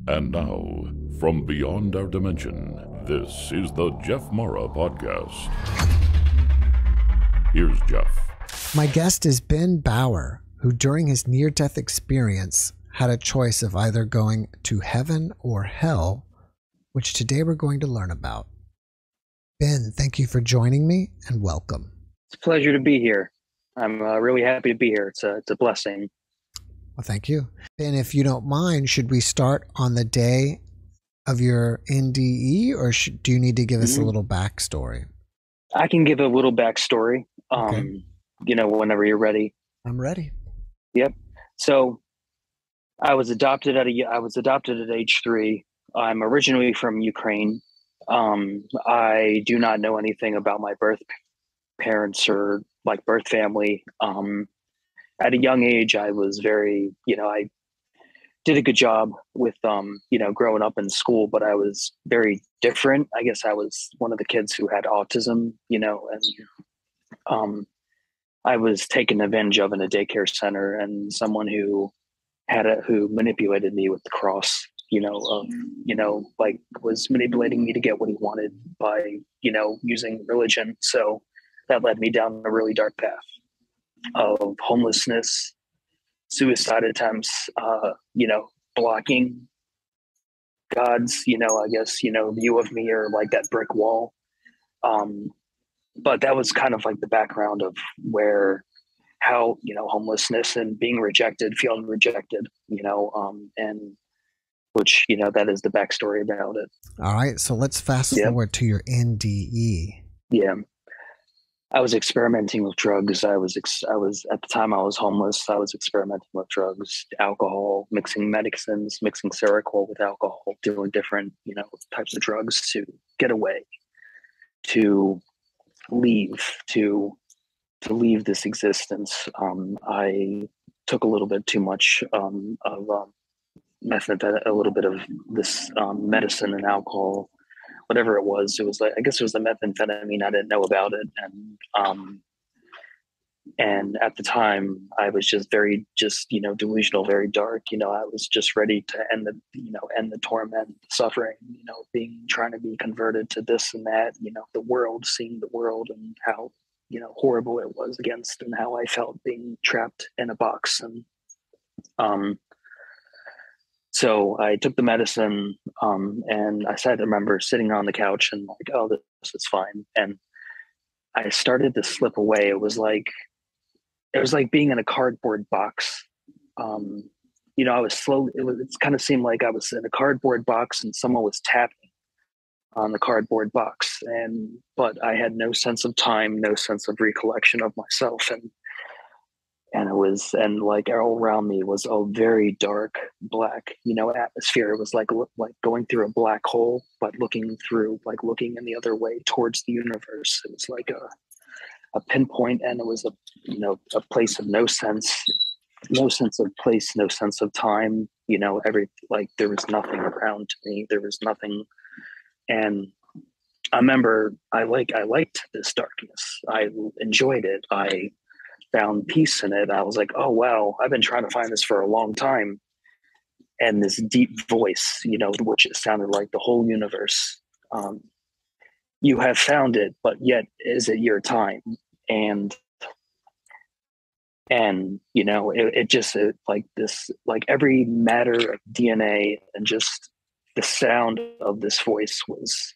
And now, from beyond our dimension, this is the JeffMara podcast. Here's Jeff. My guest is Ben Bauer, who during his near-death experience had a choice of either going to heaven or hell, which today we're going to learn about. Ben, thank you for joining me and welcome. It's a pleasure to be here. I'm really happy to be here. It's a blessing. Well, thank you. Ben, if you don't mind, should we start on the day of your NDE, or do you need to give us a little backstory? I can give a little backstory, Okay. Whenever you're ready. I'm ready. Yep. So I was adopted at age 3. I'm originally from Ukraine. I do not know anything about my birth parents or like birth family. At a young age, I was very, I did a good job with, growing up in school, but I was very different. I guess I was one of the kids who had autism, and I was taken advantage of in a daycare center, and someone who manipulated me with the cross, was manipulating me to get what he wanted by, using religion. So that led me down a really dark path of homelessness, suicide attempts, blocking God's, view of me, or like that brick wall. But that was kind of like the background of how homelessness and being rejected, feeling rejected, and which, that is the backstory about it. All right. So let's fast forward to your NDE. Yeah. I was experimenting with drugs. I was at the time I was homeless. I was experimenting with drugs, alcohol, mixing medicines, mixing Seroquel with alcohol, doing different, types of drugs to get away, to leave this existence. I took a little bit too much of methamphetamine, a little bit of this medicine and alcohol. Whatever it was like, I guess it was the methamphetamine. I didn't know about it. And at the time I was just very, delusional, very dark. I was just ready to end the torment, suffering, trying to be converted to this and that, the world, seeing the world and how, horrible it was against, and how I felt being trapped in a box. And, so I took the medicine, and I remember sitting on the couch and like, oh, this is fine. And I started to slip away. It was like being in a cardboard box. I was slowly, it kind of seemed like I was in a cardboard box and someone was tapping on the cardboard box. But I had no sense of time, no sense of recollection of myself. And like all around me was a very dark black, atmosphere. It was like going through a black hole, but looking in the other way towards the universe. It was like a pinpoint, and it was a place of no sense of place, no sense of time. There was nothing around me. There was nothing. And I remember I liked this darkness. I enjoyed it. I found peace in it. I was like, oh, wow, I've been trying to find this for a long time. And this deep voice, which it sounded like the whole universe. You have found it, but yet is it your time? And every matter of DNA, and just the sound of this voice was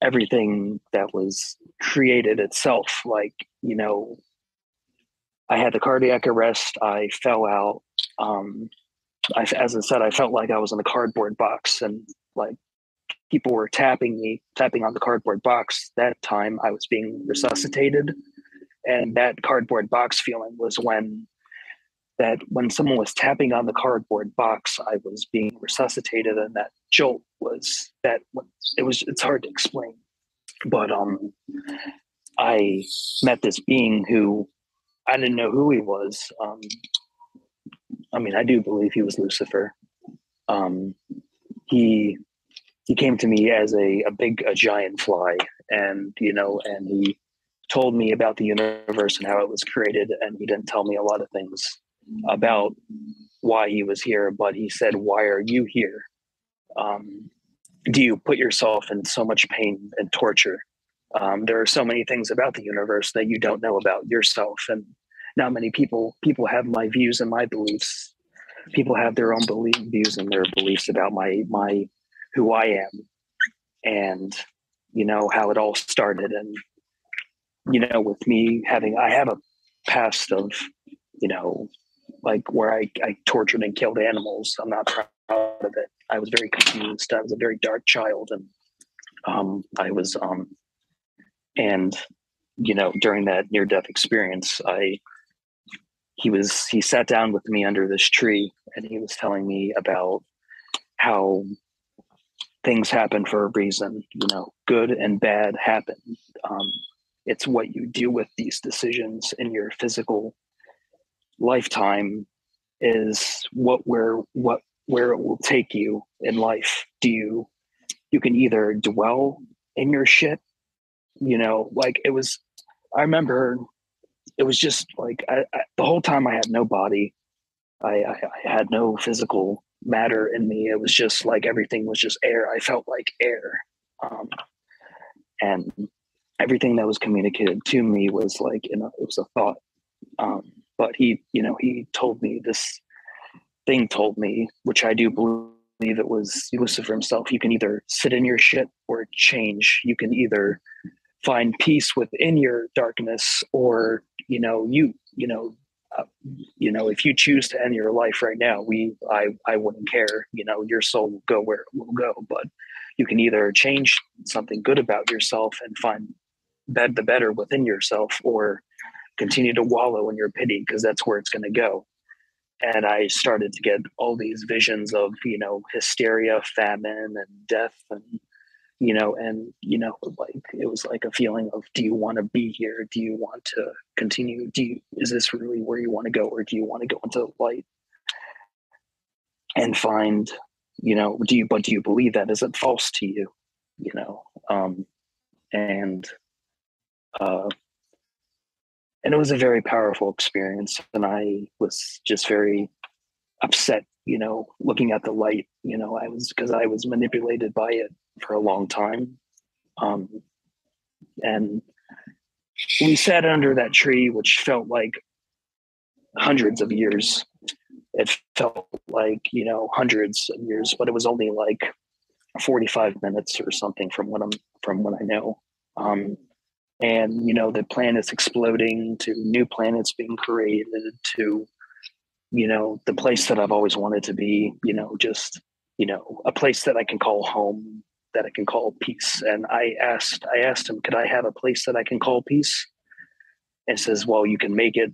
everything that was created itself. I had the cardiac arrest. I fell out. As I said, I felt like I was in a cardboard box, and like people were tapping on the cardboard box. That time I was being resuscitated. And that cardboard box feeling was when someone was tapping on the cardboard box, I was being resuscitated. And that jolt was it's hard to explain. But I met this being who, I didn't know who he was. I do believe he was Lucifer. He came to me as a giant fly, and he told me about the universe and how it was created, and he didn't tell me a lot of things about why he was here, but he said, "Why are you here? Do you put yourself in so much pain and torture? There are so many things about the universe that you don't know about yourself, and not many people have my views and my beliefs. People have their own views and their beliefs about my who I am, and how it all started. And with me I have a past of like where I tortured and killed animals. I'm not proud of it. I was very confused. I was a very dark child, and I was and during that near-death experience, he sat down with me under this tree, and he was telling me about how things happen for a reason. Good and bad happen. It's what you do with these decisions in your physical lifetime is where it will take you in life. You can either dwell in your shit, like it was. I remember it was just like the whole time I had no body. I had no physical matter in me. It was just like everything was just air. I felt like air, and everything that was communicated to me was like it was a thought. But he told me this thing, which I do believe it was Lucifer himself. You can either sit in your shit or change. You can either find peace within your darkness, or if you choose to end your life right now, I wouldn't care. Your soul will go where it will go. But you can either change something good about yourself and find the better within yourself, or continue to wallow in your pity, because that's where it's going to go. And I started to get all these visions of hysteria, famine, and death, and like it was like a feeling of, do you want to be here? Do you want to continue? Is this really where you want to go, or do you want to go into the light and find, do you believe that isn't false to you? And it was a very powerful experience, and I was just very upset, looking at the light. Because I was manipulated by it for a long time. And we sat under that tree, which felt like hundreds of years. It felt like, hundreds of years, but it was only like 45 minutes or something from what I know. And, the planets exploding, to new planets being created, to, the place that I've always wanted to be, just, a place that I can call home, that I can call peace. And I asked him, could I have a place that I can call peace? And says, well, you can make it.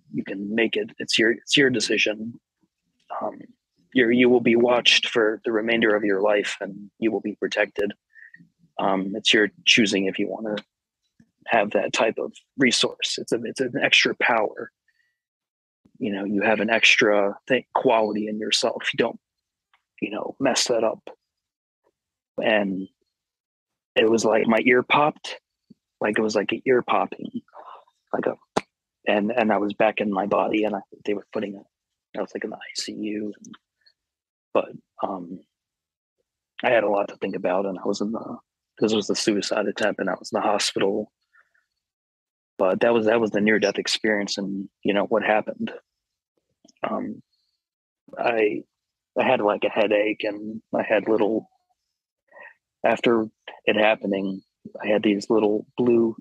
It's your decision. You will be watched for the remainder of your life, and you will be protected. It's your choosing if you want to have that type of resource. It's an extra power. You have an extra quality in yourself. You don't, mess that up. And it was like my ear popped, like it was like an ear popping, and I was back in my body, and they were putting it. I was like in the ICU, but I had a lot to think about, and I was because it was the suicide attempt, and I was in the hospital. But that was the near-death experience, and what happened. I had like a headache, and I had after it happening, I had these little blue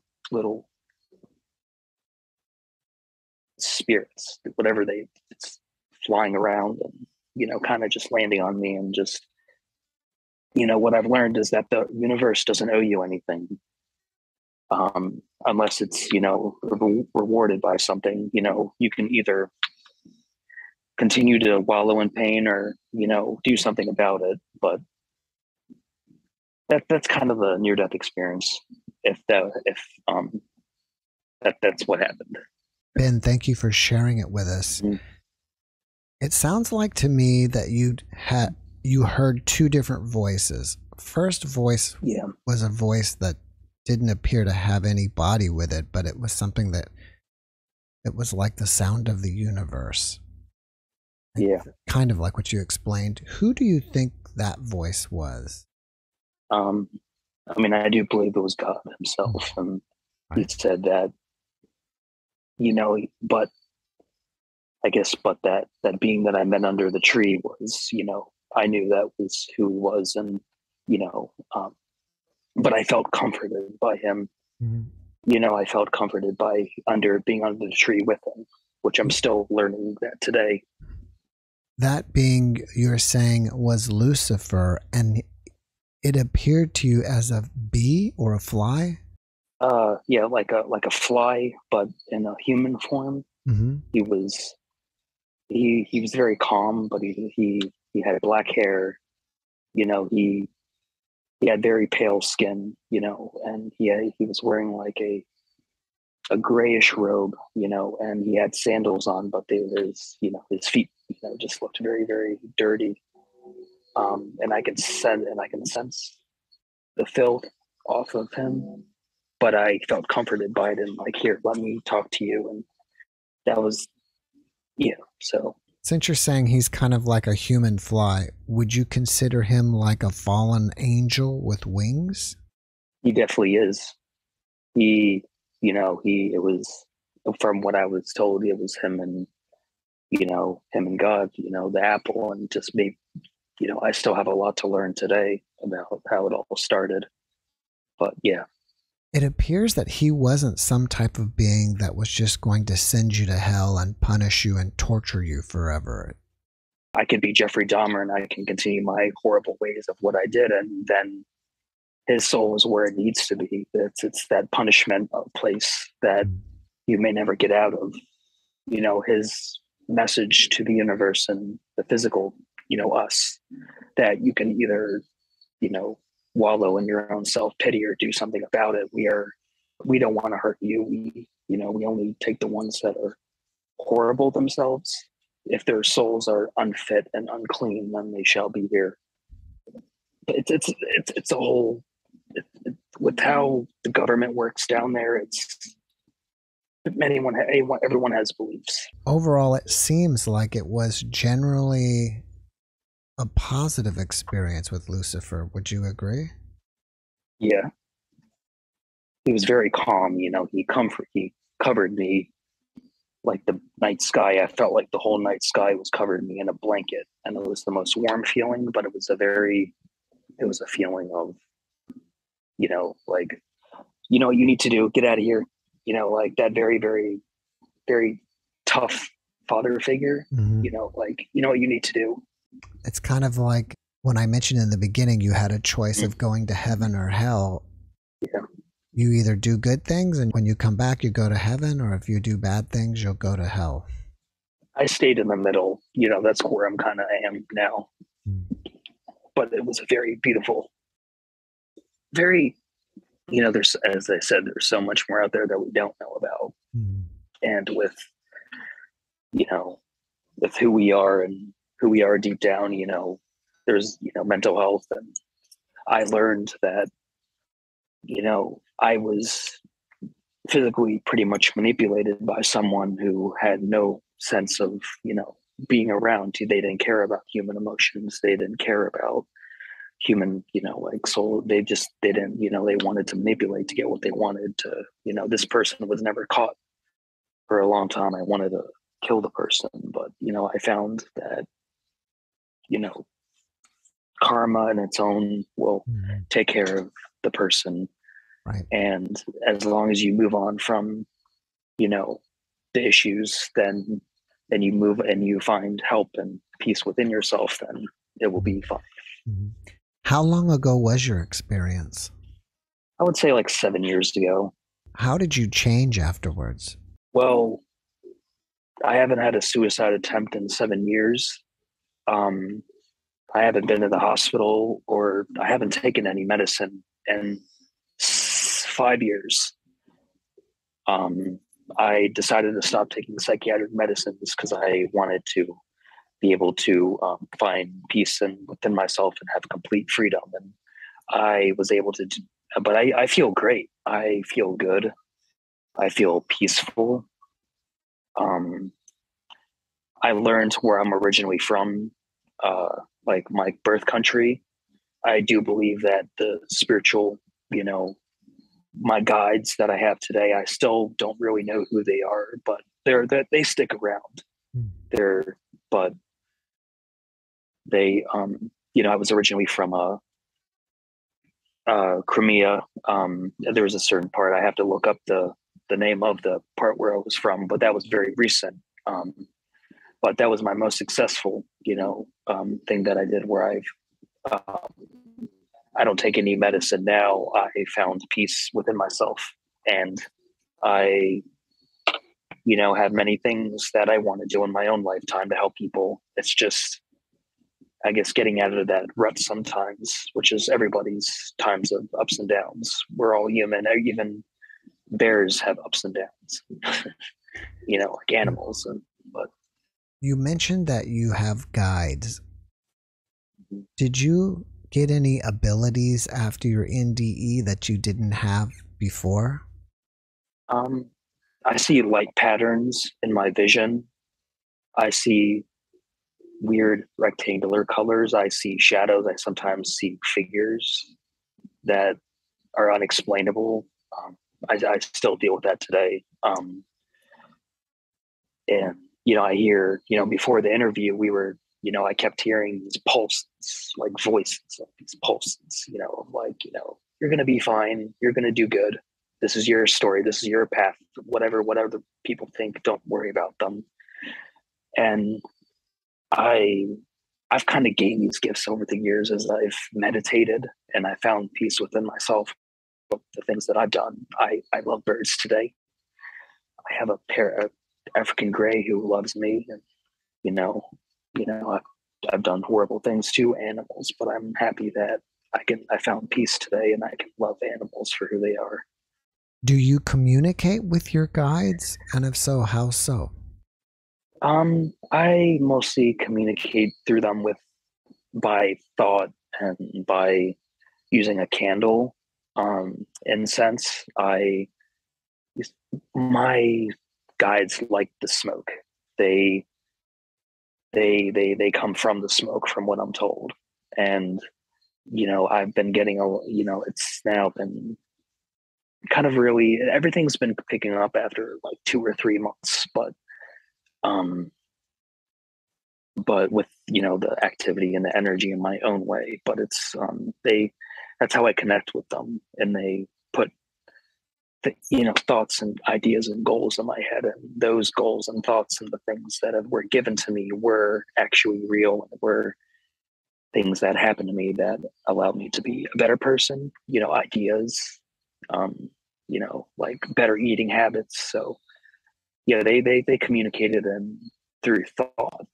spirits, whatever it's flying around, and kind of just landing on me, and just what I've learned is that the universe doesn't owe you anything. Unless it's, rewarded by something. You can either continue to wallow in pain, or, do something about it. But that's kind of the near-death experience. That's what happened. Ben, thank you for sharing it with us. Mm-hmm. It sounds like to me that you heard two different voices. First voice was a voice that didn't appear to have any body with it, but it was something that it was like the sound of the universe. Yeah. Kind of like what you explained. Who do you think that voice was? I mean, I do believe it was God himself, and he Right. said that, but I guess, but that being that I met under the tree was, I knew that was who he was, and you know, um, but I felt comforted by him. Mhm. I felt comforted by being under the tree with him, which I'm still learning that today. That being, you're saying, was Lucifer, and it appeared to you as a bee or a fly? Yeah, like a fly, but in a human form. Mm-hmm. He was very calm, but he had black hair. He had very pale skin, and he was wearing like a grayish robe, and he had sandals on, but his feet, just looked very, very dirty. And I can sense the filth off of him, but I felt comforted by it and like, here, let me talk to you. And that was, so Since you're saying he's kind of like a human fly, would you consider him like a fallen angel with wings? he definitely is. It was, from what I was told, it was him and, him and God, the apple, and just me. I still have a lot to learn today about how it all started. But yeah, It appears that he wasn't some type of being that was just going to send you to hell and punish you and torture you forever. I could be Jeffrey Dahmer and I can continue my horrible ways of what I did, and then his soul is where it needs to be. It's that punishment place that you may never get out of. His message to the universe and the physical, us, that you can either, wallow in your own self pity or do something about it. We don't want to hurt you. We only take the ones that are horrible themselves. If their souls are unfit and unclean, then they shall be here. But it's a whole, with how the government works down there. Everyone has beliefs. Overall, it seems like it was generally a positive experience with Lucifer. Would you agree? Yeah, he was very calm. He covered me like the night sky. I felt like the whole night sky was covered me in a blanket, and it was the most warm feeling. But it was a feeling of, like, what you need to do, get out of here. Like that very, very, very tough father figure. Mm-hmm. Like, what you need to do. It's kind of like when I mentioned in the beginning you had a choice of going to heaven or hell. Yeah. You either do good things and when you come back you go to heaven, or if you do bad things you'll go to hell. I stayed in the middle. That's where I'm kind of am now. But it was a very beautiful, very, there's, as I said, there's so much more out there that we don't know about. And with, with who we are and who we are deep down, there's, mental health. And I learned that, I was physically pretty much manipulated by someone who had no sense of, being around. They didn't care about human emotions. They didn't care about human, like soul. They didn't, they wanted to manipulate to get what they wanted to, this person was never caught. For a long time, I wanted to kill the person, but, I found that, karma in its own will take care of the person. Right. And as long as you move on from, the issues, then you move and you find help and peace within yourself, then it will be fine. How long ago was your experience? I would say like 7 years ago. How did you change afterwards? Well, I haven't had a suicide attempt in 7 years. I haven't been to the hospital, or I haven't taken any medicine in 5 years. I decided to stop taking psychiatric medicines because I wanted to be able to find peace within myself and have complete freedom. And I was able to but I feel great. I feel good. I feel peaceful. I learned where I'm originally from, like my birth country. I do believe that the spiritual, you know, my guides that I have today, I still don't really know who they are, but they stick around. They're but they you know, I was originally from Crimea. There was a certain part, I have to look up the name of the part where I was from, but that was very recent. But that was my most successful, you know, thing that I did, where I don't take any medicine now. I found peace within myself, and I, you know, have many things that I want to do in my own lifetime to help people. It's just, I guess, getting out of that rut sometimes, which is everybody's times of ups and downs. We're all human. Even bears have ups and downs, you know, like animals. But you mentioned that you have guides. Did you get any abilities after your NDE that you didn't have before? I see light patterns in my vision. I see weird rectangular colors. I see shadows. I sometimes see figures that are unexplainable. I still deal with that today. And, you know, I hear, you know, before the interview, you know, I kept hearing these pulses, like voices, like these pulses, you know, like, you know, you're going to be fine. You're going to do good. This is your story. This is your path. Whatever the people think, don't worry about them. And I've kind of gained these gifts over the years as I've meditated, and I found peace within myself. The things that I've done. I love birds today. I have a pair of African gray who loves me, and you know, I've done horrible things to animals, but I'm happy that I found peace today, and I can love animals for who they are. Do you communicate with your guides? And if so, how so? I mostly communicate through them by thought and by using a candle. Incense. My guides like the smoke. They come from the smoke, from what I'm told. And you know, I've been getting you know, it's now been kind of really, everything's been picking up after like 2 or 3 months, but with, you know, the activity and the energy in my own way. But it's that's how I connect with them, and they put you know, thoughts and ideas and goals in my head, and those goals and thoughts and the things that were given to me were actually real, and were things that happened to me that allowed me to be a better person. You know, ideas, you know, like better eating habits. So yeah, they communicated and through thought,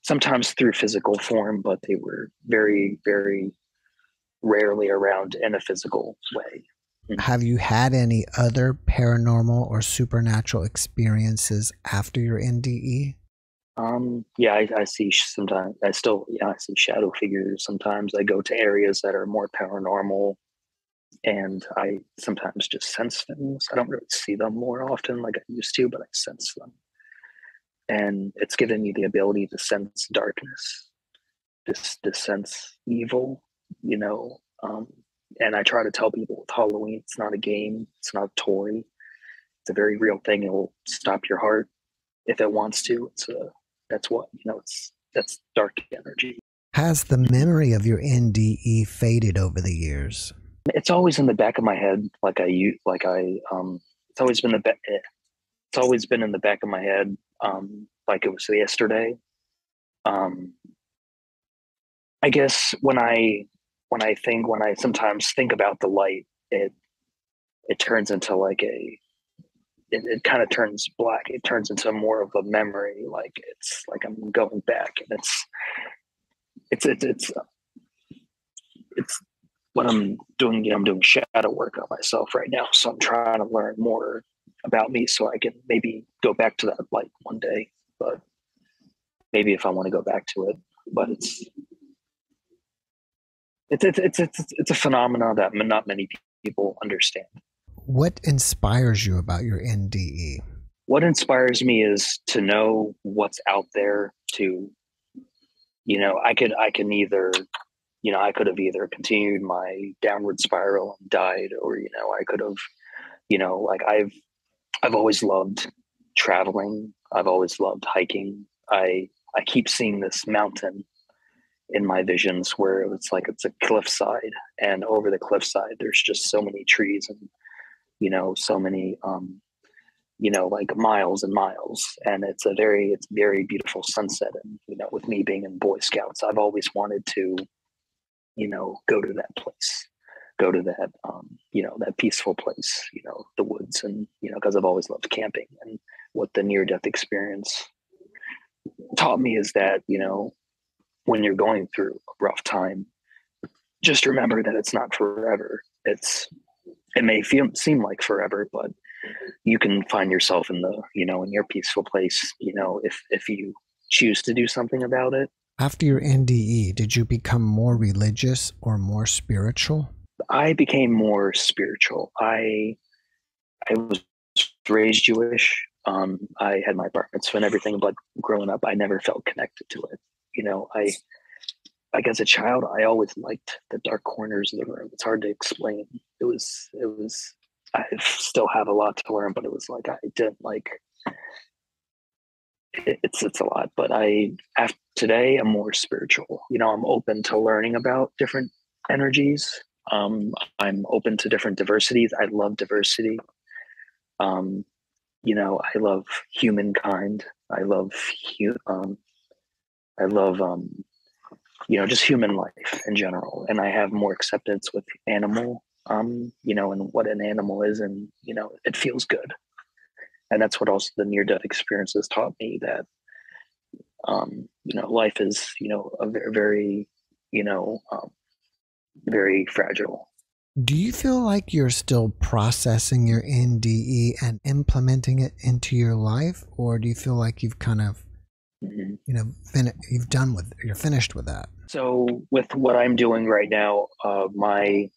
sometimes through physical form, but they were very, very rarely around in a physical way. Have you had any other paranormal or supernatural experiences after your NDE? Yeah, I see sometimes. I see shadow figures. Sometimes I go to areas that are more paranormal, and I sometimes just sense things. I don't really see them more often like I used to, but I sense them. And it's given me the ability to sense darkness, to sense evil, you know. And I try to tell people with Halloween, it's not a game, it's not a toy. It's a very real thing. It will stop your heart if it wants to. That's what, you know, that's dark energy. Has the memory of your NDE faded over the years? It's always in the back of my head. It's always been it's always been in the back of my head. Like it was yesterday. I guess when I sometimes think about the light, it turns into like it kind of turns black. It turns into more of a memory. Like it's like I'm going back, and it's what I'm doing. You know, I'm doing shadow work on myself right now, so I'm trying to learn more about me so I can maybe go back to that light one day. But maybe if I want to go back to it, but it's a phenomenon that not many people understand. What inspires you about your NDE? what inspires me is to know what's out there. To, I can either, I could have either continued my downward spiral and died, or, I could have, like I've always loved traveling. I've always loved hiking. I keep seeing this mountain in my visions where it's like it's a cliffside, and over the cliffside there's just so many trees, and so many like miles and miles, and it's very beautiful sunset. And with me being in Boy Scouts, I've always wanted to go to that place, go to that that peaceful place, the woods. And because I've always loved camping. And what the near death experience taught me is that when you're going through a rough time, just remember that it's not forever. It may seem like forever, but you can find yourself in the in your peaceful place, if you choose to do something about it. After your NDE, did you become more religious or more spiritual? I became more spiritual. I was raised Jewish. I had my bar mitzvah and everything, but growing up, I never felt connected to it. Like as a child, I always liked the dark corners of the room. It's hard to explain. It was, I still have a lot to learn, but it was like, I didn't like, it's a lot, but today I'm more spiritual. I'm open to learning about different energies. I'm open to different diversities. I love diversity. I love humankind. I love just human life in general. And I have more acceptance with animal, and what an animal is, and, it feels good. And that's what also the near-death experiences taught me, that, life is, a very, very fragile. Do you feel like you're still processing your NDE and implementing it into your life? Or do you feel like you've kind of, you're finished with that? So with what I'm doing right now, my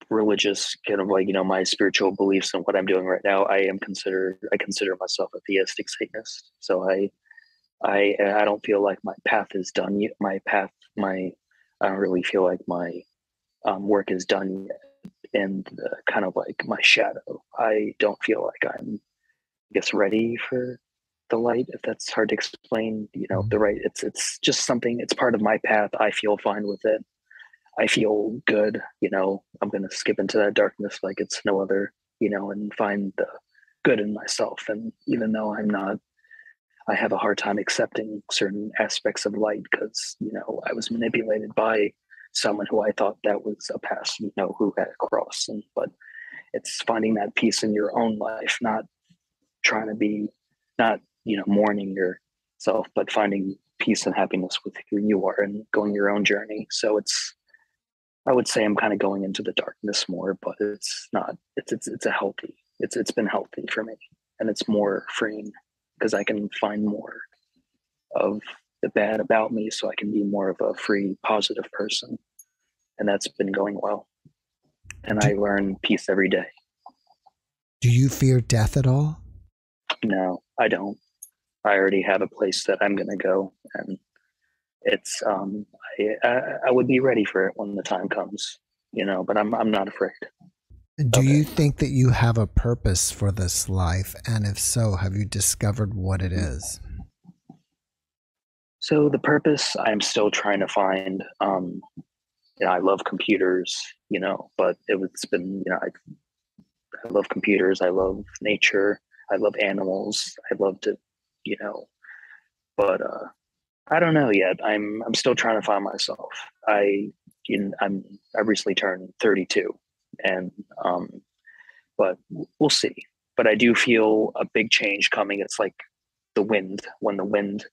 religious kind of my spiritual beliefs and what I'm doing right now, I consider myself a theistic Satanist. So I don't feel like my path is done yet. I don't really feel like my work is done yet. And kind of like my shadow, I don't feel like I'm, I guess, ready for the light, if that's hard to explain. The right, it's just something, it's part of my path. I feel fine with it. I feel good. I'm going to skip into that darkness like it's no other, and find the good in myself. And even though I have a hard time accepting certain aspects of light, because, I was manipulated by someone who I thought that was a past, who had a cross. But it's finding that peace in your own life, not trying to be, not, mourning yourself, but finding peace and happiness with who you are and going your own journey. So I would say I'm kind of going into the darkness more, but it's not, it's been healthy for me, and it's more freeing because I can find more of the bad about me, so I can be more of a free, positive person. And that's been going well. And I learn peace every day. Do you fear death at all? No, I don't. I already have a place that I'm going to go, and it's, I would be ready for it when the time comes, but I'm not afraid. Do you think that you have a purpose for this life? And if so, have you discovered what it is? So the purpose I'm still trying to find. I love computers, but it's been, I love computers. I love nature. I love animals. I love to, but I don't know yet. I'm still trying to find myself. I recently turned 32, and but we'll see. But I do feel a big change coming. It's like the wind, when the wind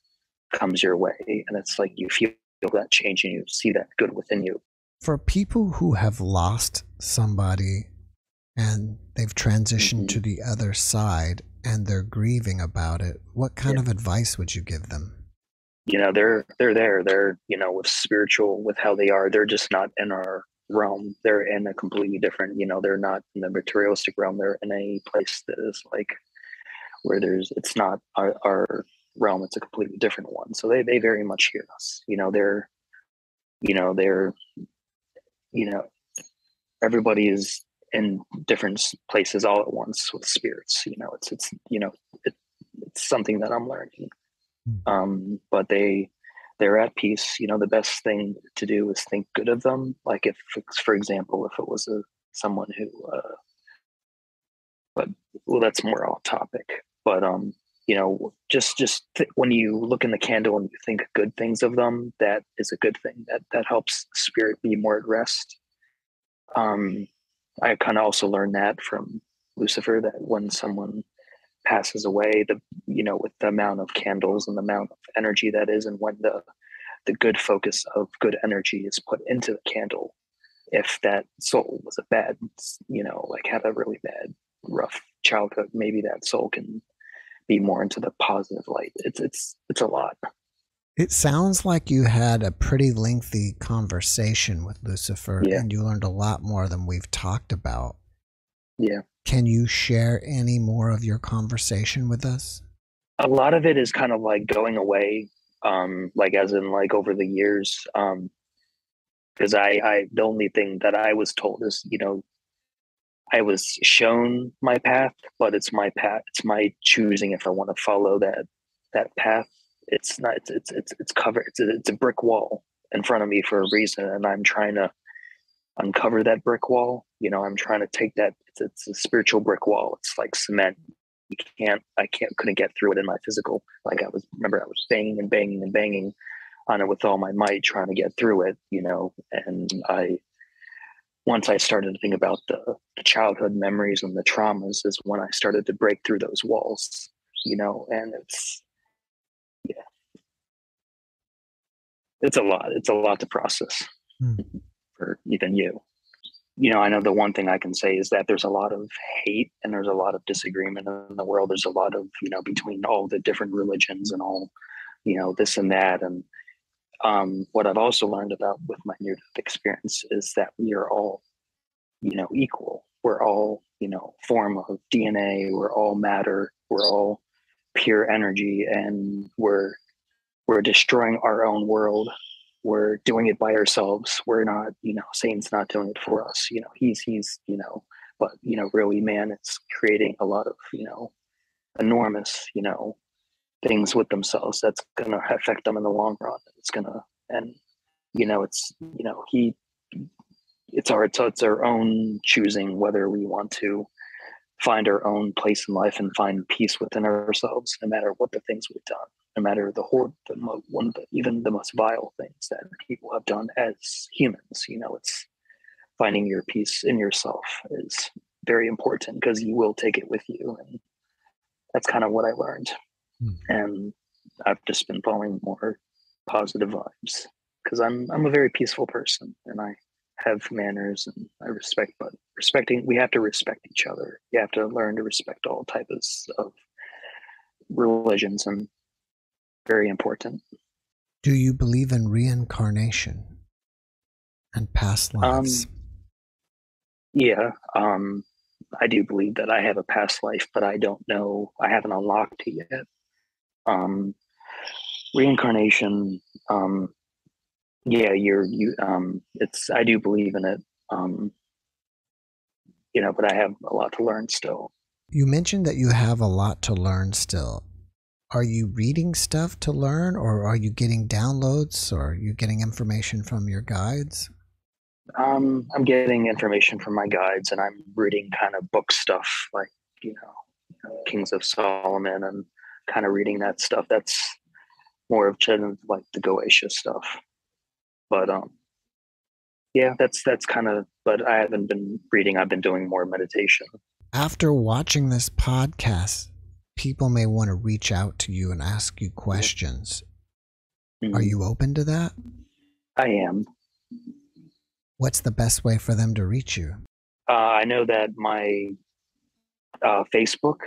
comes your way, and it's like you feel that change and you see that good within you. For people who have lost somebody and they've transitioned to the other side and they're grieving about it, what kind of advice would you give them? They're there. They're, with spiritual, with how they are. They're just not in our realm. They're in a completely different, they're not in the materialistic realm. They're in a place that is like where it's not our realm, it's a completely different one. So they very much hear us. They're everybody is in different places all at once with spirits. It's something that I'm learning. But they're at peace. The best thing to do is think good of them. Like if, for example, if it was someone who, but well, that's more off topic. But when you look in the candle and you think good things of them, that is a good thing. That helps spirit be more at rest. I kind of also learned that from Lucifer, that when someone passes away, with the amount of candles and the amount of energy that is, and when the good focus of good energy is put into the candle, if that soul was a bad, like had a really bad, rough childhood, maybe that soul can be more into the positive light. It's a lot. It sounds like you had a pretty lengthy conversation with Lucifer, and you learned a lot more than we've talked about. Yeah. Can you share any more of your conversation with us? A lot of it is kind of like going away, like as in like over the years, because the only thing that I was told is, I was shown my path, but it's my path. It's my choosing if I want to follow that path. It's not. It's covered. It's a brick wall in front of me for a reason, and I'm trying to uncover that brick wall. I'm trying to take that. It's a spiritual brick wall. It's like cement. I couldn't get through it in my physical. Like I was banging and banging and banging on it with all my might, trying to get through it. And once I started to think about the childhood memories and the traumas, is when I started to break through those walls. And it's a lot. It's a lot to process for even you. I know the one thing I can say is that there's a lot of hate and there's a lot of disagreement in the world. There's a lot of, between all the different religions and all, this and that. And what I've also learned about with my near-death experience is that we are all, equal. We're all, form of DNA. We're all matter. We're all pure energy, and we're destroying our own world. We're doing it by ourselves. We're not, Satan's not doing it for us. He's, but, really, man, it's creating a lot of, enormous, things with themselves that's going to affect them in the long run. It's going to, and, it's our own choosing whether we want to find our own place in life and find peace within ourselves, no matter what the things we've done, no matter even the most vile things that people have done as humans. It's finding your peace in yourself is very important, because you will take it with you. And that's kind of what I learned. And I've just been following more positive vibes, because I'm a very peaceful person, and I have manners and I respect, but we have to respect each other. You have to learn to respect all types of religions, and very important. Do you believe in reincarnation and past lives? Yeah, I do believe that I have a past life, but I don't know. I haven't unlocked it yet. Reincarnation. Yeah, I do believe in it. But I have a lot to learn still. You mentioned that you have a lot to learn still. Are you reading stuff to learn, or are you getting downloads, or are you getting information from your guides? I'm getting information from my guides, and I'm reading kind of book stuff, like, Kings of Solomon, and kind of reading that stuff. That's more of like the Goetia stuff. But yeah, that's kind of, but I haven't been reading. I've been doing more meditation. After watching this podcast, people may want to reach out to you and ask you questions. Are you open to that? I am. What's the best way for them to reach you? I know that my Facebook,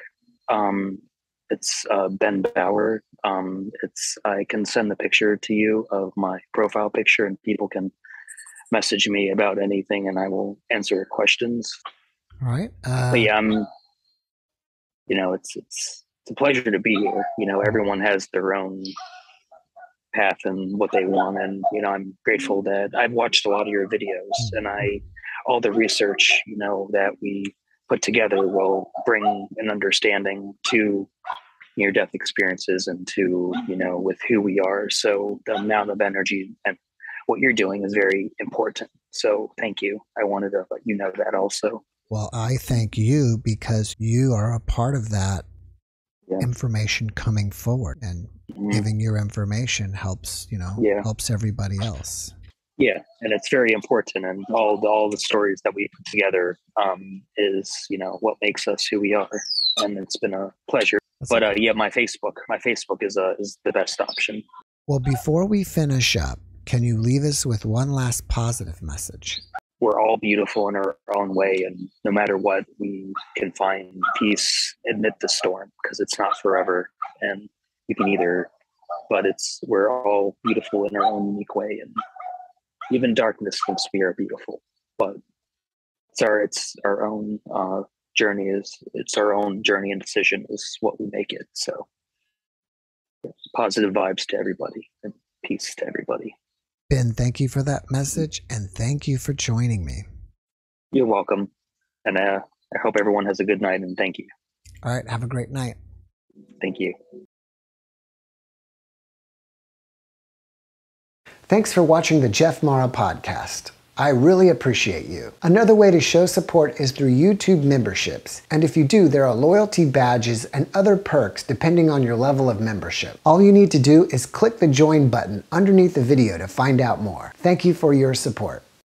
it's Ben Bauer. I can send the picture to you of my profile picture, and people can message me about anything, and I will answer your questions. All right. But yeah, it's a pleasure to be here. You know, everyone has their own path and what they want, and you know, I'm grateful that I've watched a lot of your videos, and all the research, you know, that we put together will bring an understanding to near-death experiences and to, you know, with who we are. So the amount of energy and what you're doing is very important. So thank you. I wanted to let you know that also. Well, I thank you because you are a part of that information coming forward, and giving your information helps, you know, helps everybody else. Yeah, and it's very important, and all the stories that we put together is, you know, what makes us who we are, and it's been a pleasure. But my Facebook is the best option. Well, before we finish up, can you leave us with one last positive message? We're all beautiful in our own way, and no matter what, we can find peace amid the storm, because it's not forever, and you can we're all beautiful in our own unique way, and even darkness thinks we are beautiful. But it's our own journey. It's our own journey and decision is what we make it. So positive vibes to everybody and peace to everybody. Ben, thank you for that message, and thank you for joining me. You're welcome. And I hope everyone has a good night, and thank you. All right. Have a great night. Thank you. Thanks for watching the JeffMara podcast. I really appreciate you. Another way to show support is through YouTube memberships. And if you do, there are loyalty badges and other perks depending on your level of membership. All you need to do is click the join button underneath the video to find out more. Thank you for your support.